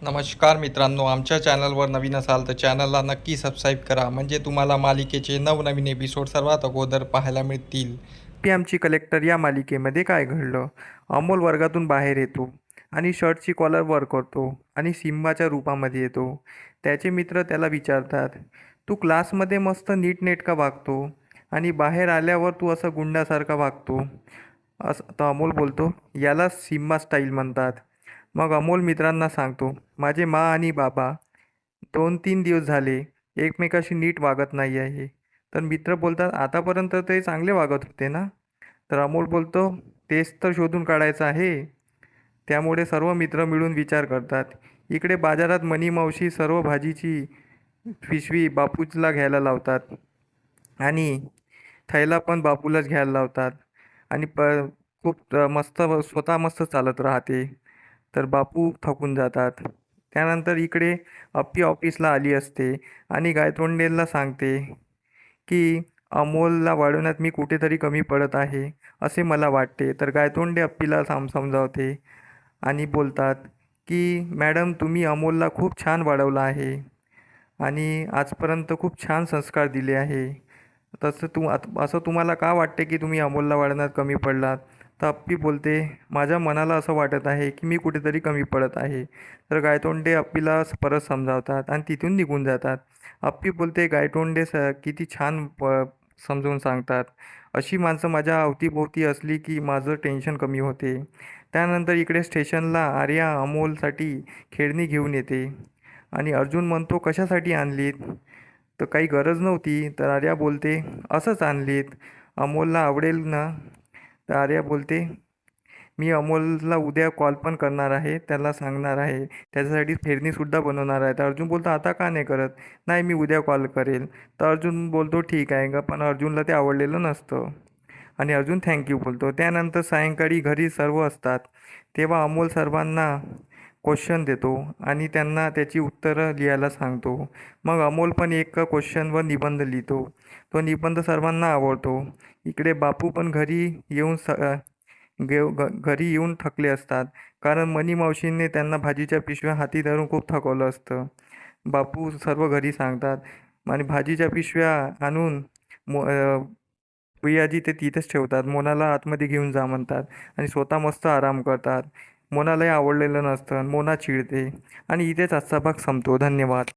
नमस्कार मित्रांनो, आमच्या चॅनलवर नवीन असाल तर चॅनलला नक्की सबस्क्राईब करा, म्हणजे तुम्हाला मालिकेचे नवनवीन एपिसोड सर्वात अगोदर पाहायला मिळतील. पी आमची कलेक्टर या मालिकेमध्ये काय घडलं? अमोल वर्गातून बाहेर येतो आणि शर्टची कॉलर वर करतो आणि सिम्बाच्या रूपामध्ये येतो. त्याचे मित्र त्याला विचारतात, तू क्लासमध्ये मस्त नीटनेटका वागतो आणि बाहेर आल्यावर तू असं गुंडासारखा वागतो. असं तर अमोल बोलतो, याला सिम्बा स्टाईल म्हणतात. मग अमोल मित्रांना सांगतो, माझे मा आणि बाबा 2-3 दिवस झाले एकमेकाशी नीट वागत नाही आहे. तर मित्र बोलतात, आतापर्यंत ते चांगले वागत होते ना? तर अमोल बोलतो, तेच तर शोधून काढायचं आहे. त्यामुळे सर्व मित्र मिळून विचार करतात. इकडे बाजारात मनी मावशी सर्व भाजीची पिशवी बापूला घ्यायला लावतात आणि थैला पण बापूलाच घ्यायला लावतात आणि खूप मस्त स्वतः मस्त चालत राहते. तर बापू थकून जातात. त्यानंतर इकडे अप्पी ऑफिसला आली असते आणि गायतोंडेला सांगते की अमोलला वाढवण्यात मी कुठेतरी कमी पडत आहे असे मला वाटते. तर गायतोंडे अप्पीला समजावते आणि बोलतात की मॅडम, तुम्ही अमोलला खूप छान वाढवलं आहे आणि आजपर्यंत खूप छान संस्कार दिले आहे. असं तुम्हाला का वाटते की तुम्ही अमोलला वाढवण्यात कमी पडलात? तर अप्पी बोलते, माझ्या मनाला असं वाटत आहे की मी कुठेतरी कमी पडत आहे. तर गायतोंडे अप्पीला परत समजावतात आणि तिथून निघून जातात. अप्पी बोलते, गायतोंडे किती छान समजवून सांगतात. अशी माणसं माझ्या अवतीभोवती असली की माझं टेन्शन कमी होते. त्यानंतर इकडे स्टेशनला आर्या अमोलसाठी खेळणी घेऊन येते आणि अर्जुन म्हणतो, कशासाठी आणलीत? तर काही गरज नव्हती. तर आर्या बोलते, असंच आणलीत, अमोलला आवडेल ना? तर आर्या बोलते, मी अमोलला उद्या कॉल पण करणार आहे, त्याला सांगणार आहे, त्याच्यासाठी फेरणीसुद्धा बनवणार आहे. तर अर्जुन बोलतो, आता का नाही करत? नाही, मी उद्या कॉल करेल. तर अर्जुन बोलतो, ठीक आहे का, पण अर्जुनला ते आवडलेलं नसतं आणि अर्जुन थँक्यू बोलतो. त्यानंतर सायंकाळी घरी सर्व असतात. तेव्हा अमोल सर्वांना क्वेश्चन देतो आणि त्यांना त्याची उत्तरं लिहायला सांगतो. मग अमोल पण एक क्वेश्चनवर निबंध लिहितो. तो निबंध सर्वांना आवडतो. इकडे बापू पण घरी येऊन थकले असतात, कारण मनी मावशींनी त्यांना भाजीच्या पिशव्या हाती धरून खूप थकवलं असतं. बापू सर्व घरी सांगतात आणि भाजीच्या पिशव्या आणून भुयाजी ते तिथेच ठेवतात. मोनाला आतमध्ये घेऊन जा म्हणतात आणि स्वतः मस्त आराम करतात. मोनालाही आवडलेलं नसतं. मोना चिडते आणि इथेच आजचा भाग संपतो. धन्यवाद.